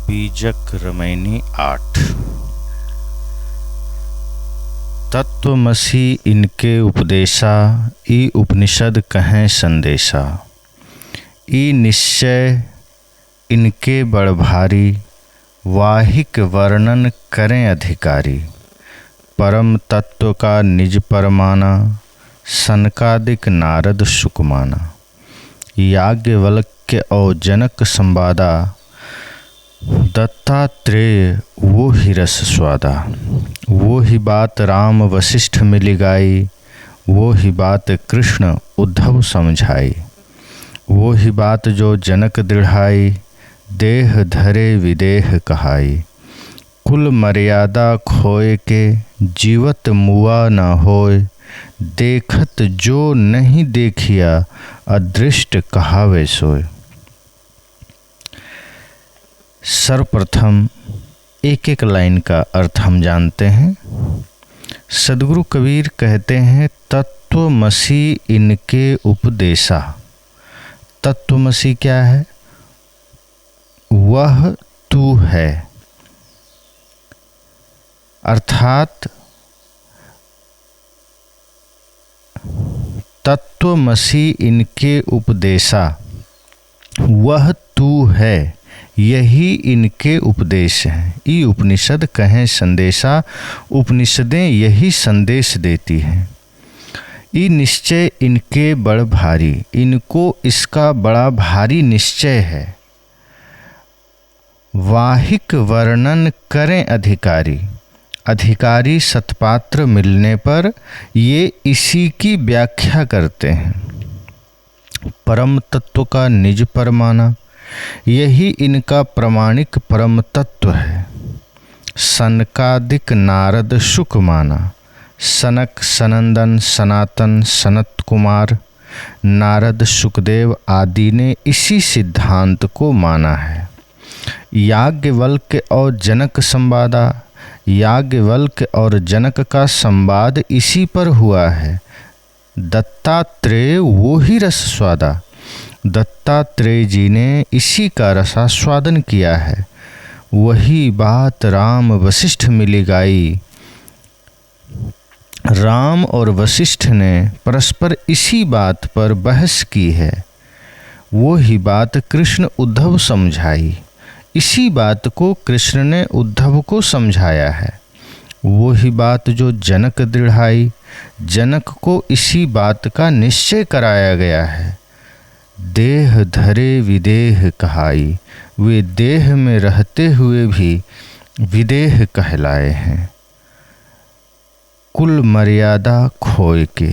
बीजक रमैनी 8। तत्वमसि इनके उपदेशा, ई उपनिषद कहें संदेशा। ई निश्चय इनके बड़ भारी, वाहिक वर्णन करें अधिकारी। परम तत्व का निज परमाना, सनकादिक नारद सुकमाना। याज्ञवल्क्य और जनक संवादा, दत्तात्रेय वो ही रस स्वादा। वो ही बात राम वशिष्ठ मिली गाई, वो ही बात कृष्ण उद्धव समझाई। वो ही बात जो जनक दृढ़ाई, देह धरे विदेह कहाई। कुल मर्यादा खोए के, जीवत मुआ न होय। देखत जो नहीं देखिया, अदृष्ट कहावे सोय। सर्वप्रथम एक एक लाइन का अर्थ हम जानते हैं। सदगुरु कबीर कहते हैं, तत्वमसि इनके उपदेशा। तत्वमसि क्या है? वह तू है, अर्थात तत्वमसि इनके उपदेशा, वह तू है, यही इनके उपदेश हैं। ई उपनिषद कहें संदेशा, उपनिषदें यही संदेश देती हैं। ई निश्चय इनके बड़ भारी, इनको इसका बड़ा भारी निश्चय है। वाहिक वर्णन करें अधिकारी, अधिकारी सत्पात्र मिलने पर ये इसी की व्याख्या करते हैं। परम तत्व का निज परमाना, यही इनका प्रमाणिक परम तत्व है। सनकादिक नारद शुक माना, सनक सनंदन सनातन सनत कुमार नारद सुखदेव आदि ने इसी सिद्धांत को माना है। याज्ञवल्क्य और जनक संवादा, याज्ञवल्क्य और जनक का संवाद इसी पर हुआ है। दत्तात्रेय वो ही रस स्वादा, दत्तात्रेय जी ने इसी का रसास्वादन किया है। वही बात राम वशिष्ठ मिली गाई, राम और वशिष्ठ ने परस्पर इसी बात पर बहस की है। वो ही बात कृष्ण उद्धव समझाई, इसी बात को कृष्ण ने उद्धव को समझाया है। वो ही बात जो जनक दृढ़ाई, जनक को इसी बात का निश्चय कराया गया है। देह धरे विदेह कहाई, वे देह में रहते हुए भी विदेह कहलाए हैं। कुल मर्यादा खोए के,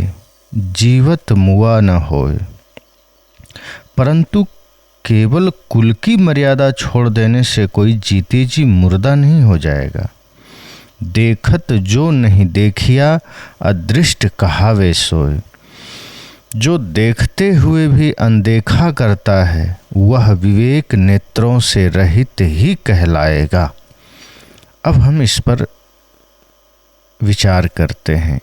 जीवत मुआ न होए। परंतु केवल कुल की मर्यादा छोड़ देने से कोई जीते जी मुर्दा नहीं हो जाएगा। देखत जो नहीं देखिया, अदृष्ट कहावे सोए। जो देखते हुए भी अनदेखा करता है, वह विवेक नेत्रों से रहित ही कहलाएगा। अब हम इस पर विचार करते हैं।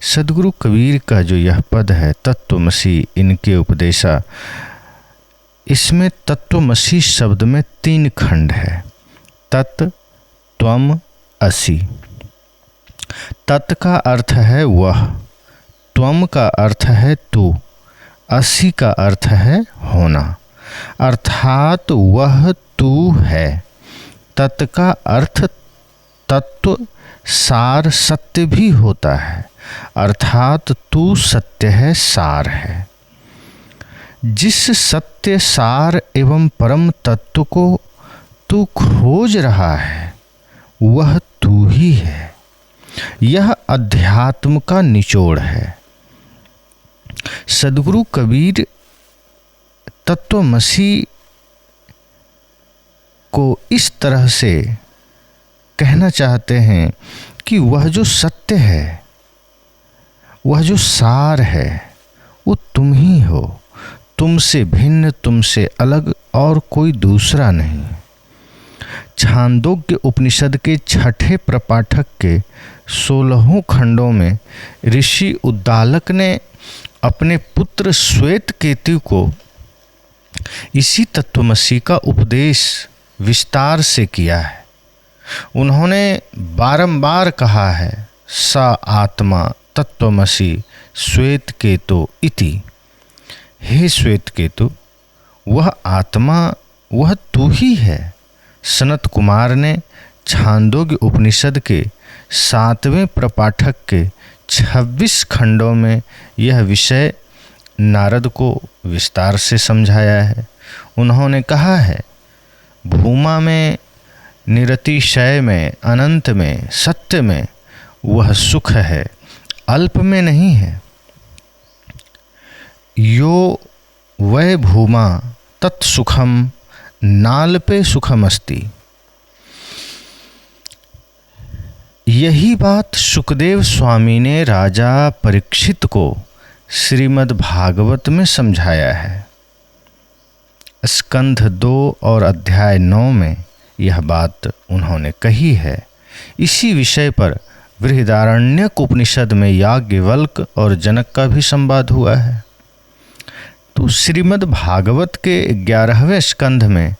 सदगुरु कबीर का जो यह पद है, तत्वमसि इनके उपदेशा, इसमें तत्वमसि शब्द में 3 खंड है। तत्, त्वम, असि। तत् का अर्थ है वह, त्वम का अर्थ है तू, असि का अर्थ है होना, अर्थात वह तू है। तत् का अर्थ तत्व, सार, सत्य भी होता है, अर्थात तू सत्य है, सार है। जिस सत्य, सार एवं परम तत्व को तू खोज रहा है, वह तू ही है। यह अध्यात्म का निचोड़ है। सदगुरु कबीर तत्वमसि को इस तरह से कहना चाहते हैं कि वह जो सत्य है, वह जो सार है, वो तुम ही हो। तुमसे भिन्न, तुमसे अलग और कोई दूसरा नहीं। छांदोग्य उपनिषद के 6ठे प्रपाठक के 16 खंडों में ऋषि उद्दालक ने अपने पुत्र श्वेत केतु को इसी तत्वमसि का उपदेश विस्तार से किया है। उन्होंने बारंबार कहा है, सा आत्मा तत्वमसि श्वेत केतु इति। हे श्वेत केतु, वह आत्मा, वह तू ही है। सनत कुमार ने छांदोग्य उपनिषद के 7वें प्रपाठक के 26 खंडों में यह विषय नारद को विस्तार से समझाया है। उन्होंने कहा है, भूमा में, निरतिशय में, अनंत में, सत्य में वह सुख है, अल्प में नहीं है। यो वै भूमा तत्सुखम नाल्पे सुखम अस्ति। यही बात सुखदेव स्वामी ने राजा परीक्षित को श्रीमद् भागवत में समझाया है। स्कंध 2 और अध्याय 9 में यह बात उन्होंने कही है। इसी विषय पर बृहदारण्यक उपनिषद में याज्ञवल्क्य और जनक का भी संवाद हुआ है। तो श्रीमद् भागवत के 11वें स्कंध में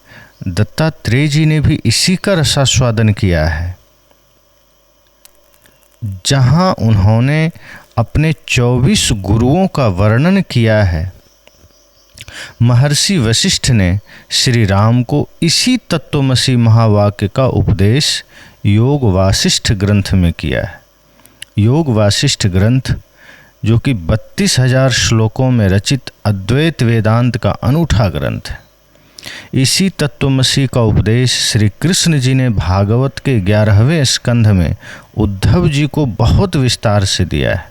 दत्तात्रेय जी ने भी इसी का रसास्वादन किया है, जहां उन्होंने अपने 24 गुरुओं का वर्णन किया है। महर्षि वशिष्ठ ने श्री राम को इसी तत्वमसि महावाक्य का उपदेश योग वासिष्ठ ग्रंथ में किया है। योग वासिष्ठ ग्रंथ, जो कि 32,000 श्लोकों में रचित अद्वैत वेदांत का अनूठा ग्रंथ है, इसी तत्वमसि का उपदेश श्री कृष्ण जी ने भागवत के 11वें स्कंध में उद्धव जी को बहुत विस्तार से दिया है।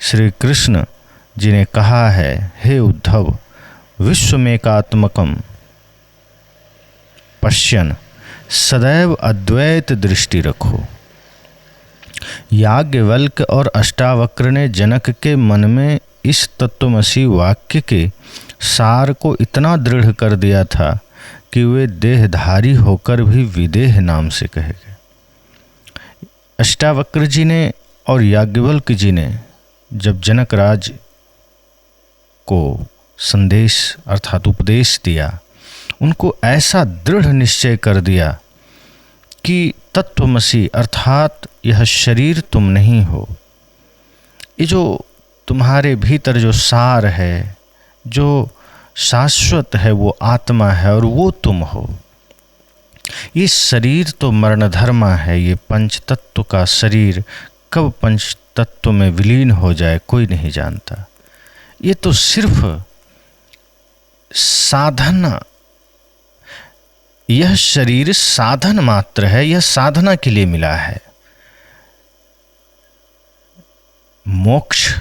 श्री कृष्ण जी ने कहा है, हे उद्धव, विश्वमेकात्मकम पश्यन सदैव अद्वैत दृष्टि रखो। याज्ञवल्क्य और अष्टावक्र ने जनक के मन में इस तत्वमसि वाक्य के सार को इतना दृढ़ कर दिया था कि वे देहधारी होकर भी विदेह नाम से कहे गए। अष्टावक्र जी ने और याज्ञवल्क्य जी ने जब जनक राज को संदेश अर्थात उपदेश दिया, उनको ऐसा दृढ़ निश्चय कर दिया कि तत्वमसि अर्थात यह शरीर तुम नहीं हो, ये जो तुम्हारे भीतर जो सार है, जो शाश्वत है, वो आत्मा है और वो तुम हो। ये शरीर तो मरणधर्मा है। ये पंच तत्व का शरीर कब पंच तत्व में विलीन हो जाए कोई नहीं जानता। ये तो सिर्फ साधना, यह शरीर साधन मात्र है, यह साधना के लिए मिला है। मोक्ष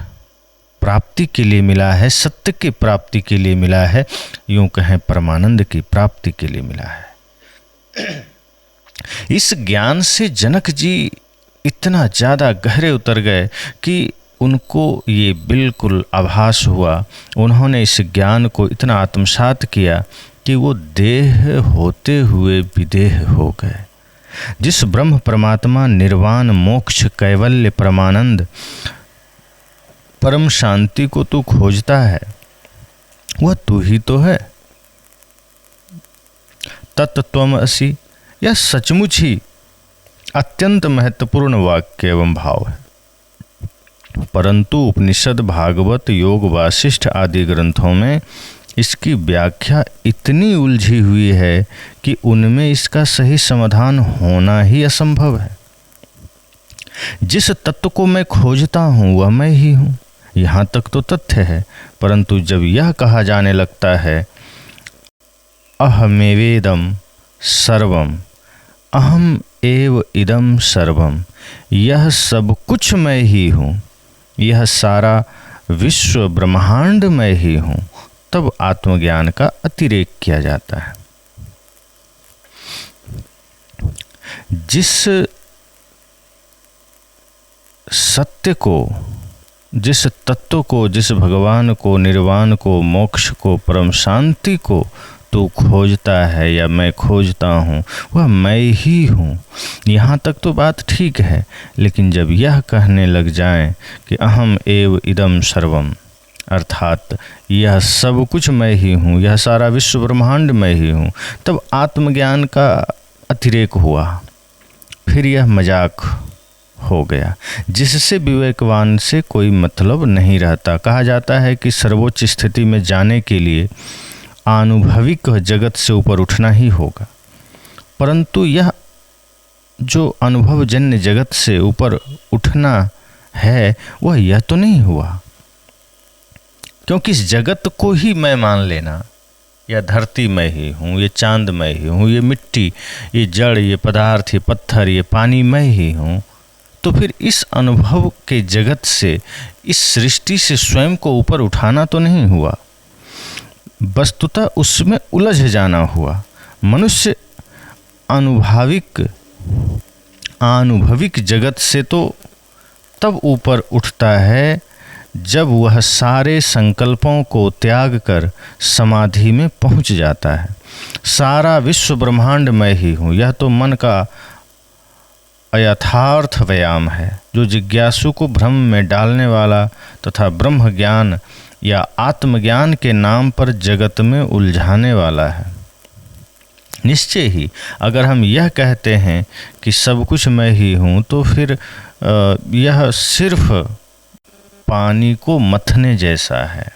प्राप्ति के लिए मिला है, सत्य की प्राप्ति के लिए मिला है, यूं कहें परमानंद की प्राप्ति के लिए मिला है। इस ज्ञान से जनक जी इतना ज़्यादा गहरे उतर गए कि उनको ये बिल्कुल आभास हुआ। उन्होंने इस ज्ञान को इतना आत्मसात किया कि वो देह होते हुए विदेह हो गए। जिस ब्रह्म परमात्मा निर्वाण मोक्ष कैवल्य परमानंद परम शांति को तू खोजता है, वह तू ही तो है। तत्त्वमसि यह सचमुच ही अत्यंत महत्वपूर्ण वाक्य एवं भाव है, परंतु उपनिषद, भागवत, योग वासिष्ठ आदि ग्रंथों में इसकी व्याख्या इतनी उलझी हुई है कि उनमें इसका सही समाधान होना ही असंभव है। जिस तत्व को मैं खोजता हूँ वह मैं ही हूँ, यहाँ तक तो तथ्य है, परंतु जब यह कहा जाने लगता है अहमेवेदम सर्वम, अहम एव इदम सर्वम, यह सब कुछ मैं ही हूँ, यह सारा विश्व ब्रह्मांड मैं ही हूँ, तब आत्मज्ञान का अतिरेक किया जाता है। जिस सत्य को, जिस तत्व को, जिस भगवान को, निर्वाण को, मोक्ष को, परम शांति को तू खोजता है या मैं खोजता हूँ, वह मैं ही हूँ, यहाँ तक तो बात ठीक है। लेकिन जब यह कहने लग जाएं कि अहम एव इदम सर्वम, अर्थात यह सब कुछ मैं ही हूँ, यह सारा विश्व ब्रह्मांड मैं ही हूँ, तब आत्मज्ञान का अतिरेक हुआ। फिर यह मजाक हो गया जिससे विवेकवान से कोई मतलब नहीं रहता। कहा जाता है कि सर्वोच्च स्थिति में जाने के लिए आनुभविक जगत से ऊपर उठना ही होगा, परंतु यह जो अनुभवजन्य जगत से ऊपर उठना है वह यह तो नहीं हुआ, क्योंकि इस जगत को ही मैं मान लेना, यह धरती मैं ही हूँ, ये चांद मैं ही हूँ, ये मिट्टी, ये जड़, ये पदार्थ, ये पत्थर, ये पानी मैं ही हूँ, तो फिर इस अनुभव के जगत से, इस सृष्टि से स्वयं को ऊपर उठाना तो नहीं हुआ, वस्तुतः उसमें उलझ जाना हुआ। मनुष्य आनुभविक जगत से तो तब ऊपर उठता है जब वह सारे संकल्पों को त्याग कर समाधि में पहुंच जाता है। सारा विश्व ब्रह्मांड मैं ही हूँ, यह तो मन का अयथार्थ व्यायाम है जो जिज्ञासु को भ्रम में डालने वाला तथा ब्रह्म ज्ञान या आत्मज्ञान के नाम पर जगत में उलझाने वाला है। निश्चय ही अगर हम यह कहते हैं कि सब कुछ मैं ही हूँ, तो फिर यह सिर्फ पानी को मथने जैसा है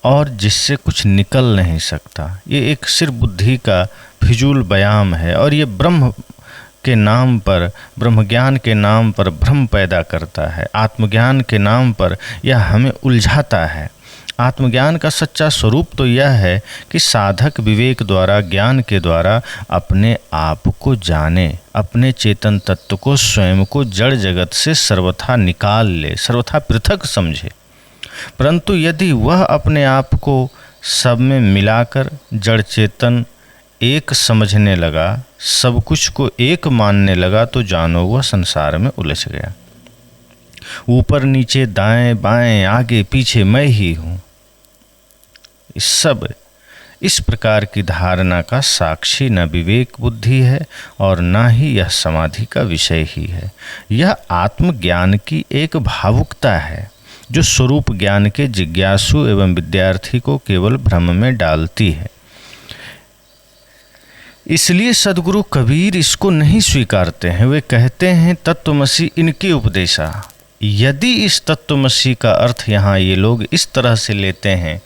और जिससे कुछ निकल नहीं सकता। ये एक सिर्फ बुद्धि का फिजूल व्यायाम है और ये ब्रह्म के नाम पर, ब्रह्म ज्ञान के नाम पर भ्रम पैदा करता है। आत्मज्ञान के नाम पर यह हमें उलझाता है। आत्मज्ञान का सच्चा स्वरूप तो यह है कि साधक विवेक द्वारा, ज्ञान के द्वारा अपने आप को जाने, अपने चेतन तत्व को, स्वयं को जड़ जगत से सर्वथा निकाल ले, सर्वथा पृथक समझे। परंतु यदि वह अपने आप को सब में मिलाकर जड़ चेतन एक समझने लगा, सब कुछ को एक मानने लगा, तो जानो वह संसार में उलझ गया। ऊपर नीचे, दाएं बाएं, आगे पीछे मैं ही हूँ, सब इस प्रकार की धारणा का साक्षी न विवेक बुद्धि है और न ही यह समाधि का विषय ही है। यह आत्मज्ञान की एक भावुकता है जो स्वरूप ज्ञान के जिज्ञासु एवं विद्यार्थी को केवल भ्रम में डालती है। इसलिए सद्गुरु कबीर इसको नहीं स्वीकारते हैं। वे कहते हैं तत्वमसी इनके उपदेशा। यदि इस तत्वमसी का अर्थ यहाँ ये लोग इस तरह से लेते हैं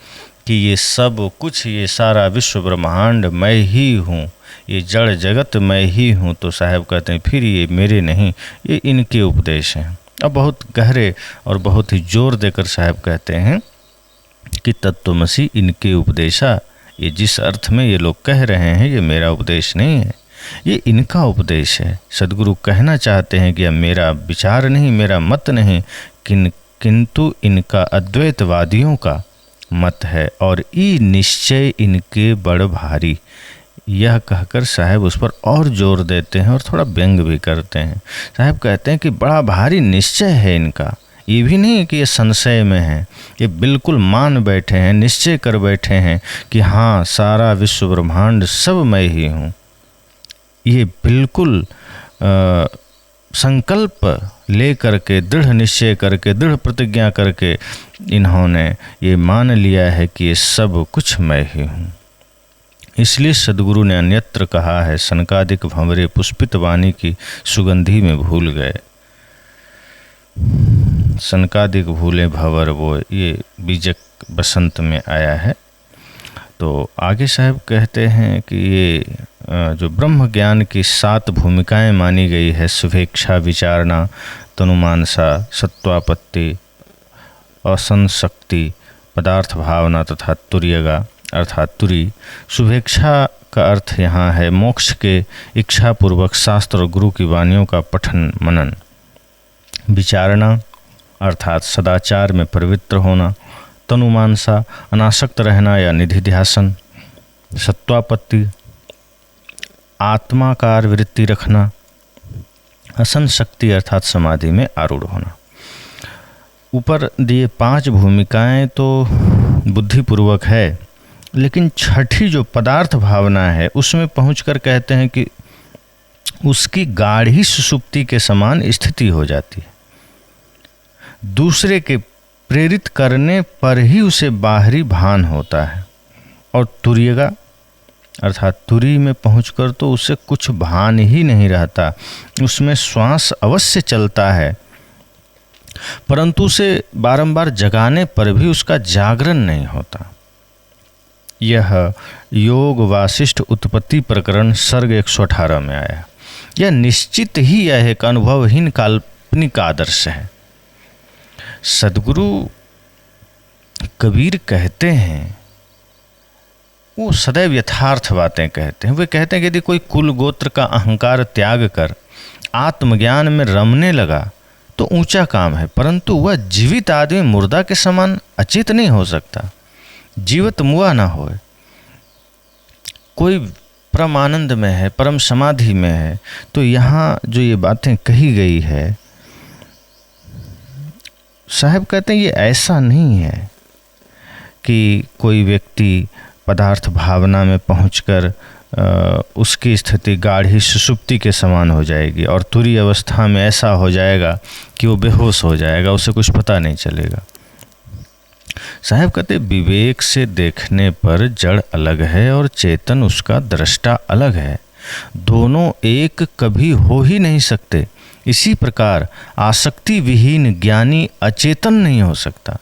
कि ये सब कुछ, ये सारा विश्व ब्रह्मांड मैं ही हूँ, ये जड़ जगत मैं ही हूँ, तो साहब कहते हैं फिर ये मेरे नहीं, ये इनके उपदेश हैं। अब बहुत गहरे और बहुत ही जोर देकर साहब कहते हैं कि तत्वमसी इनके उपदेशा। ये जिस अर्थ में ये लोग कह रहे हैं ये मेरा उपदेश नहीं है, ये इनका उपदेश है। सद्गुरु कहना चाहते हैं कि यह मेरा विचार नहीं, मेरा मत नहीं, किंतु इनका अद्वैतवादियों का मत है और ई निश्चय इनके बड़ भारी। यह कहकर साहब उस पर और जोर देते हैं और थोड़ा व्यंग भी करते हैं। साहब कहते हैं कि बड़ा भारी निश्चय है इनका। ये भी नहीं कि ये संशय में है, ये बिल्कुल मान बैठे हैं, निश्चय कर बैठे हैं कि हाँ सारा विश्व ब्रह्मांड सब मैं ही हूँ। ये बिल्कुल संकल्प ले करके, दृढ़ निश्चय करके, दृढ़ प्रतिज्ञा करके इन्होंने ये मान लिया है कि ये सब कुछ मैं ही हूँ। इसलिए सद्गुरु ने अन्यत्र कहा है, सनकादिक भंवरे पुष्पित वाणी की सुगंधी में भूल गए। सनकादिक भूले भंवर, वो ये बीजक बसंत में आया है। तो आगे साहब कहते हैं कि ये जो ब्रह्म ज्ञान की 7 भूमिकाएं मानी गई है, शुभेच्छा, विचारणा, तनुमानसा, सत्वापत्ति, असंशक्ति, पदार्थ भावना तथा तुर्यगा अर्थात तुरी। शुभेच्छा का अर्थ यहाँ है मोक्ष के इच्छापूर्वक शास्त्र और गुरु की वाणियों का पठन मनन। विचारणा अर्थात सदाचार में प्रवृत्त होना। तनुमानसा अनासक्त रहना या निधिध्यासन। सत्वापत्ति आत्माकार वृत्ति रखना। असंशक्ति अर्थात समाधि में आरूढ़ होना। ऊपर दिए 5 भूमिकाएं तो बुद्धिपूर्वक है, लेकिन छठी जो पदार्थ भावना है उसमें पहुंचकर कहते हैं कि उसकी गाढ़ी सुषुप्ति के समान स्थिति हो जाती है। दूसरे के प्रेरित करने पर ही उसे बाहरी भान होता है, और तुर्यगा अर्थात तुरी में पहुंचकर तो उसे कुछ भान ही नहीं रहता। उसमें श्वास अवश्य चलता है, परंतु उसे बारंबार जगाने पर भी उसका जागरण नहीं होता। यह योग वासिष्ठ उत्पत्ति प्रकरण सर्ग 118 में आया। यह निश्चित ही यह एक अनुभवहीन काल्पनिक आदर्श है। सदगुरु कबीर कहते हैं, वो सदैव यथार्थ बातें कहते हैं। वे कहते हैं कि यदि कोई कुल गोत्र का अहंकार त्याग कर आत्मज्ञान में रमने लगा तो ऊंचा काम है, परंतु वह जीवित आदमी मुर्दा के समान अचेत नहीं हो सकता। जीवित मुआ ना होए, कोई परम आनंद में है, परम समाधि में है, तो यहाँ जो ये बातें कही गई है, साहब कहते हैं ये ऐसा नहीं है कि कोई व्यक्ति पदार्थ भावना में पहुंचकर उसकी स्थिति गाढ़ी सुषुप्ति के समान हो जाएगी और तुरी अवस्था में ऐसा हो जाएगा कि वो बेहोश हो जाएगा, उसे कुछ पता नहीं चलेगा। साहब कहते विवेक से देखने पर जड़ अलग है और चेतन उसका दृष्टा अलग है। दोनों एक कभी हो ही नहीं सकते। इसी प्रकार आसक्ति विहीन ज्ञानी अचेतन नहीं हो सकता।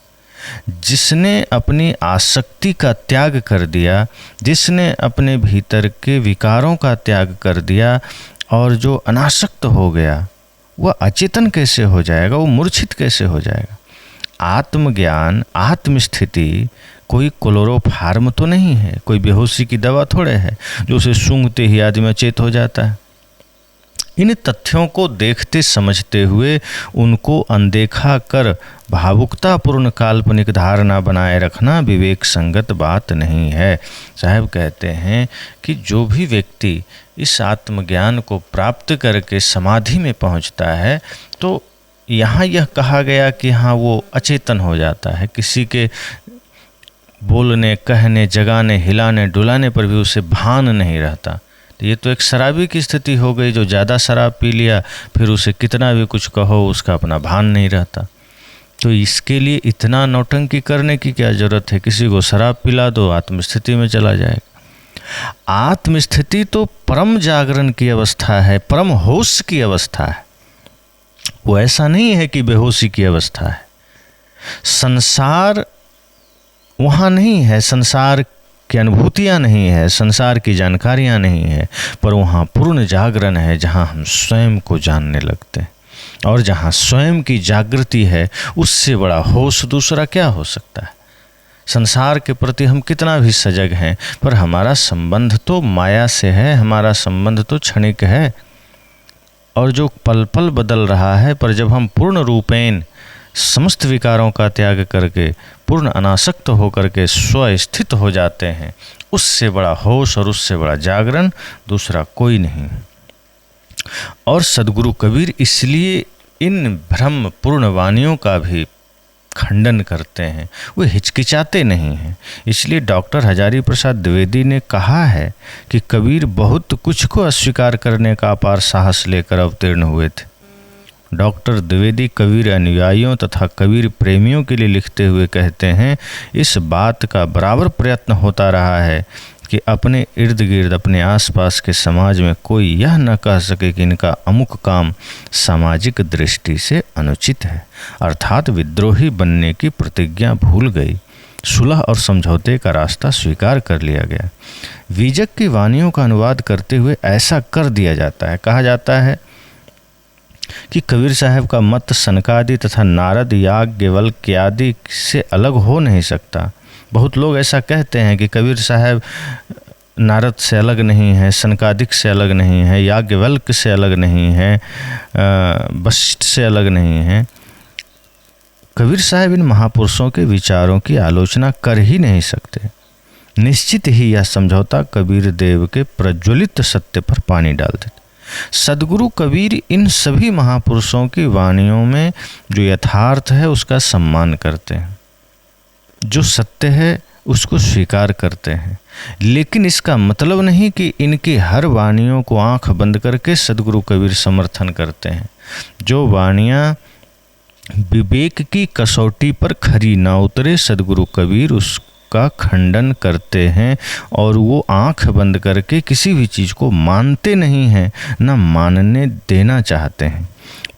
जिसने अपनी आसक्ति का त्याग कर दिया, जिसने अपने भीतर के विकारों का त्याग कर दिया और जो अनासक्त हो गया, वह अचेतन कैसे हो जाएगा, वो मूर्छित कैसे हो जाएगा। आत्मज्ञान, आत्मस्थिति कोई क्लोरोफार्म तो नहीं है, कोई बेहोशी की दवा थोड़े है जो उसे सूंघते ही आदमी अचेत हो जाता है। इन तथ्यों को देखते समझते हुए उनको अनदेखा कर भावुकतापूर्ण काल्पनिक धारणा बनाए रखना विवेक संगत बात नहीं है। साहब कहते हैं कि जो भी व्यक्ति इस आत्मज्ञान को प्राप्त करके समाधि में पहुंचता है, तो यहाँ यह कहा गया कि हाँ वो अचेतन हो जाता है। किसी के बोलने, कहने, जगाने, हिलाने, डुलाने पर भी उसे भान नहीं रहता। तो ये तो एक शराबी की स्थिति हो गई, जो ज़्यादा शराब पी लिया, फिर उसे कितना भी कुछ कहो उसका अपना भान नहीं रहता। तो इसके लिए इतना नौटंकी करने की क्या ज़रूरत है। किसी को शराब पिला दो, आत्मस्थिति में चला जाएगा। आत्मस्थिति तो परम जागरण की अवस्था है, परम होश की अवस्था है। वो ऐसा नहीं है कि बेहोशी की अवस्था है। संसार वहाँ नहीं है, संसार की अनुभूतियाँ नहीं है, संसार की जानकारियाँ नहीं है, पर वहाँ पूर्ण जागरण है, जहाँ हम स्वयं को जानने लगते हैं। और जहाँ स्वयं की जागृति है, उससे बड़ा होश दूसरा क्या हो सकता है। संसार के प्रति हम कितना भी सजग हैं, पर हमारा संबंध तो माया से है, हमारा संबंध तो क्षणिक है और जो पल पल बदल रहा है। पर जब हम पूर्ण रूपेण समस्त विकारों का त्याग करके पूर्ण अनासक्त होकर के स्वस्थित हो जाते हैं, उससे बड़ा होश और उससे बड़ा जागरण दूसरा कोई नहीं। और सदगुरु कबीर इसलिए इन भ्रम पूर्ण वाणियों का भी खंडन करते हैं, वो हिचकिचाते नहीं हैं। इसलिए डॉक्टर हजारी प्रसाद द्विवेदी ने कहा है कि कबीर बहुत कुछ को अस्वीकार करने का अपार साहस लेकर अवतीर्ण हुए थे। डॉक्टर द्विवेदी कबीर अनुयायियों तथा कबीर प्रेमियों के लिए लिखते हुए कहते हैं, इस बात का बराबर प्रयत्न होता रहा है कि अपने इर्द गिर्द, अपने आसपास के समाज में कोई यह न कह सके कि इनका अमुक काम सामाजिक दृष्टि से अनुचित है, अर्थात विद्रोही बनने की प्रतिज्ञा भूल गई, सुलह और समझौते का रास्ता स्वीकार कर लिया गया। विजक की वाणियों का अनुवाद करते हुए ऐसा कर दिया जाता है। कहा जाता है कि कबीर साहब का मत सनकादि तथा नारद, याज्ञवल्क्य आदि से अलग हो नहीं सकता। बहुत लोग ऐसा कहते हैं कि कबीर साहब नारद से अलग नहीं है, सनकादिक से अलग नहीं है, याज्ञवल्क्य से अलग नहीं है, वशिष्ठ से अलग नहीं है। कबीर साहब इन महापुरुषों के विचारों की आलोचना कर ही नहीं सकते। निश्चित ही यह समझौता कबीर देव के प्रज्वलित सत्य पर पानी डाल देते। सदगुरु कबीर इन सभी महापुरुषों की वाणियों में जो यथार्थ है उसका सम्मान करते हैं, जो सत्य है उसको स्वीकार करते हैं। लेकिन इसका मतलब नहीं कि इनकी हर वाणियों को आंख बंद करके सदगुरु कबीर समर्थन करते हैं। जो वाणियाँ विवेक की कसौटी पर खरी ना उतरे, सदगुरु कबीर उसका खंडन करते हैं। और वो आंख बंद करके किसी भी चीज़ को मानते नहीं हैं, न मानने देना चाहते हैं।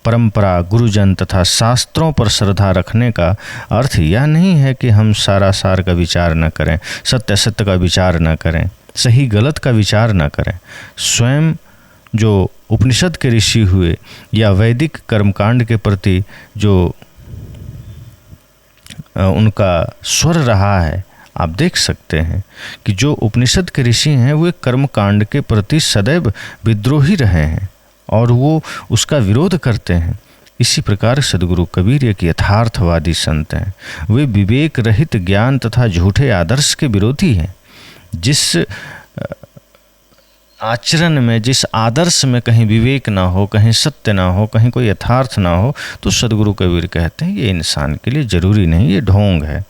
परंपरा, गुरुजन तथा शास्त्रों पर श्रद्धा रखने का अर्थ यह नहीं है कि हम सारा सार का विचार न करें, सत्य असत्य का विचार न करें, सही गलत का विचार न करें। स्वयं जो उपनिषद के ऋषि हुए या वैदिक कर्मकांड के प्रति जो उनका स्वर रहा है, आप देख सकते हैं कि जो उपनिषद के ऋषि हैं वे कर्मकांड के प्रति सदैव विद्रोही रहे हैं और वो उसका विरोध करते हैं। इसी प्रकार सदगुरु कबीर एक यथार्थवादी संत हैं। वे विवेक रहित ज्ञान तथा झूठे आदर्श के विरोधी हैं। जिस आचरण में, जिस आदर्श में कहीं विवेक ना हो, कहीं सत्य ना हो, कहीं कोई यथार्थ ना हो, तो सदगुरु कबीर कहते हैं ये इंसान के लिए जरूरी नहीं, ये ढोंग है।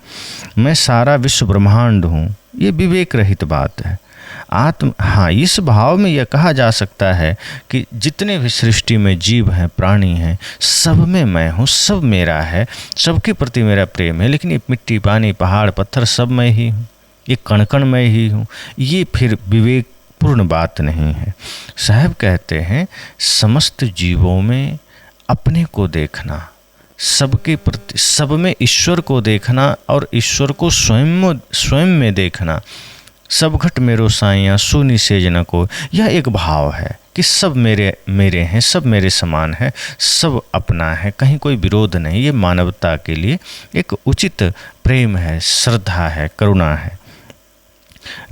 मैं सारा विश्व ब्रह्मांड हूँ, ये विवेक रहित बात है। हाँ, इस भाव में यह कहा जा सकता है कि जितने भी सृष्टि में जीव हैं, प्राणी हैं, सब में मैं हूँ, सब मेरा है, सबके प्रति मेरा प्रेम है। लेकिन ये मिट्टी, पानी, पहाड़, पत्थर सब मैं ही हूँ, ये कण कण मैं ही हूँ, ये फिर विवेक पूर्ण बात नहीं है। साहब कहते हैं समस्त जीवों में अपने को देखना, सबके प्रति, सब में ईश्वर को देखना और ईश्वर को स्वयं में देखना। सब घट मेरो साइया सुनी सेज न को, यह एक भाव है कि सब मेरे हैं, सब मेरे समान है, सब अपना है, कहीं कोई विरोध नहीं। ये मानवता के लिए एक उचित प्रेम है, श्रद्धा है, करुणा है।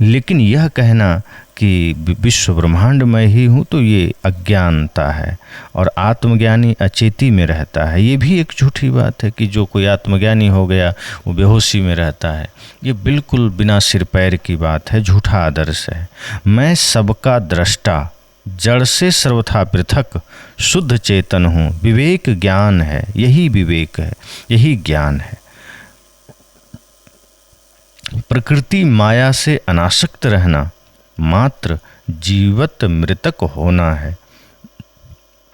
लेकिन यह कहना कि विश्व ब्रह्मांड में ही हूँ तो ये अज्ञानता है। और आत्मज्ञानी अचेती में रहता है, ये भी एक झूठी बात है कि जो कोई आत्मज्ञानी हो गया वो बेहोशी में रहता है। ये बिल्कुल बिना सिर पैर की बात है, झूठा आदर्श है। मैं सबका दृष्टा, जड़ से सर्वथा पृथक, शुद्ध चेतन हूँ, विवेक ज्ञान है, यही विवेक है, यही ज्ञान है। प्रकृति माया से अनासक्त रहना मात्र जीवत मृतक होना है।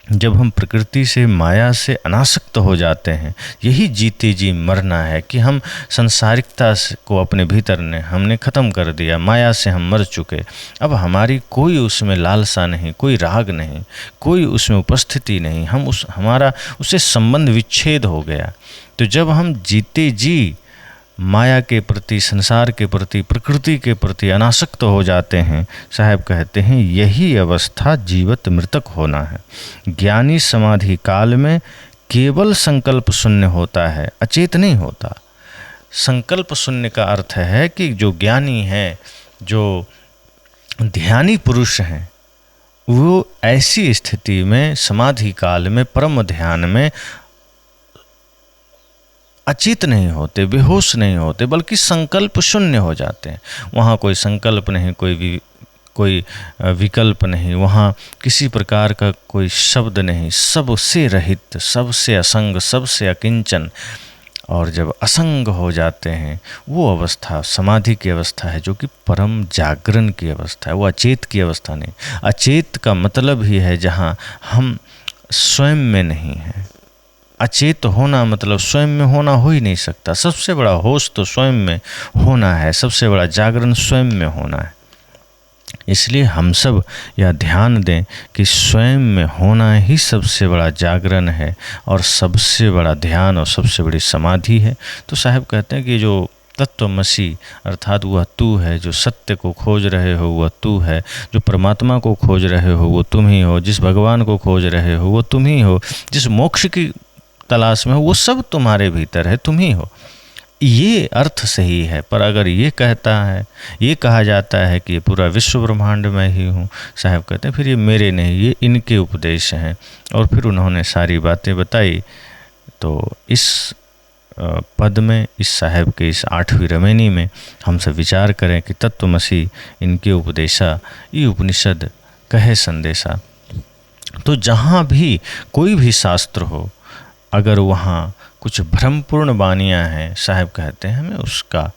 जब हम प्रकृति से, माया से अनासक्त हो जाते हैं, यही जीते जी मरना है कि हम संसारिकता को अपने भीतर ने हमने ख़त्म कर दिया, माया से हम मर चुके। अब हमारी कोई उसमें लालसा नहीं, कोई राग नहीं, कोई उसमें उपस्थिति नहीं, हमारा उससे संबंध विच्छेद हो गया। तो जब हम जीते जी माया के प्रति, संसार के प्रति, प्रकृति के प्रति अनासक्त हो जाते हैं, साहब कहते हैं यही अवस्था जीवत मृतक होना है। ज्ञानी समाधि काल में केवल संकल्प शून्य होता है, अचेत नहीं होता। संकल्प शून्य का अर्थ है कि जो ज्ञानी है, जो ध्यानी पुरुष हैं, वो ऐसी स्थिति में, समाधि काल में, परम ध्यान में अचेत नहीं होते, बेहोश नहीं होते, बल्कि संकल्प शून्य हो जाते हैं। वहाँ कोई संकल्प नहीं, कोई विकल्प नहीं, वहाँ किसी प्रकार का कोई शब्द नहीं, सबसे रहित, सबसे असंग, सबसे अकिंचन। और जब असंग हो जाते हैं, वो अवस्था समाधि की अवस्था है, जो कि परम जागरण की अवस्था है, वो अचेत की अवस्था नहीं। अचेत का मतलब ही है जहाँ हम स्वयं में नहीं हैं। अचेत होना मतलब स्वयं में होना हो ही नहीं सकता। सबसे बड़ा होश तो स्वयं में होना है, सबसे बड़ा जागरण स्वयं में होना है। इसलिए हम सब यह ध्यान दें कि स्वयं में होना ही सबसे बड़ा जागरण है और सबसे बड़ा ध्यान और सबसे बड़ी समाधि है। तो साहब कहते हैं कि जो तत्वमसी अर्थात वह तू है, जो सत्य को खोज रहे हो वह तू है, जो परमात्मा को खोज रहे हो वो तुम ही हो, जिस भगवान को खोज रहे हो वो तुम ही हो, जिस मोक्ष की तलाश में हो वो सब तुम्हारे भीतर है, तुम ही हो। ये अर्थ सही है। पर अगर ये कहा जाता है कि ये पूरा विश्व ब्रह्मांड में ही हूँ, साहब कहते हैं फिर ये मेरे नहीं, ये इनके उपदेश हैं। और फिर उन्होंने सारी बातें बताई। तो इस पद में, इस साहब के इस 8वीं रमैनी में हम सब विचार करें कि तत्वमसी इनके उपदेशा, ये उपनिषद कहे संदेशा। तो जहाँ भी कोई भी शास्त्र हो, अगर वहाँ कुछ भ्रमपूर्ण वाणियाँ हैं, साहब कहते हैं हमें उसका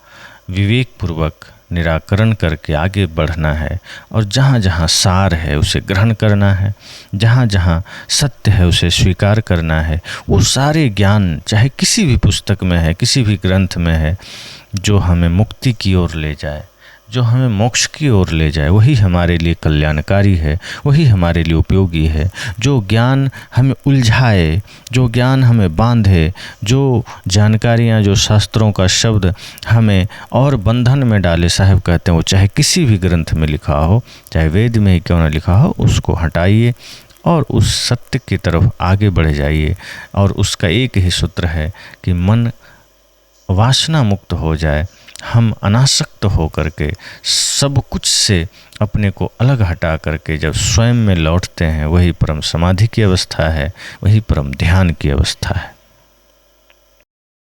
विवेक पूर्वक निराकरण करके आगे बढ़ना है और जहाँ जहाँ सार है उसे ग्रहण करना है, जहाँ जहाँ सत्य है उसे स्वीकार करना है। वो सारे ज्ञान चाहे किसी भी पुस्तक में है, किसी भी ग्रंथ में है, जो हमें मुक्ति की ओर ले जाए, जो हमें मोक्ष की ओर ले जाए, वही हमारे लिए कल्याणकारी है, वही हमारे लिए उपयोगी है। जो ज्ञान हमें उलझाए, जो ज्ञान हमें बांधे, जो जानकारियाँ, जो शास्त्रों का शब्द हमें और बंधन में डाले, साहब कहते हैं वो चाहे किसी भी ग्रंथ में लिखा हो, चाहे वेद में ही क्यों ना लिखा हो, उसको हटाइए और उस सत्य की तरफ आगे बढ़ जाइए। और उसका एक ही सूत्र है कि मन वासना मुक्त हो जाए, हम अनासक्त हो करके सब कुछ से अपने को अलग हटा करके जब स्वयं में लौटते हैं, वही परम समाधि की अवस्था है, वही परम ध्यान की अवस्था है।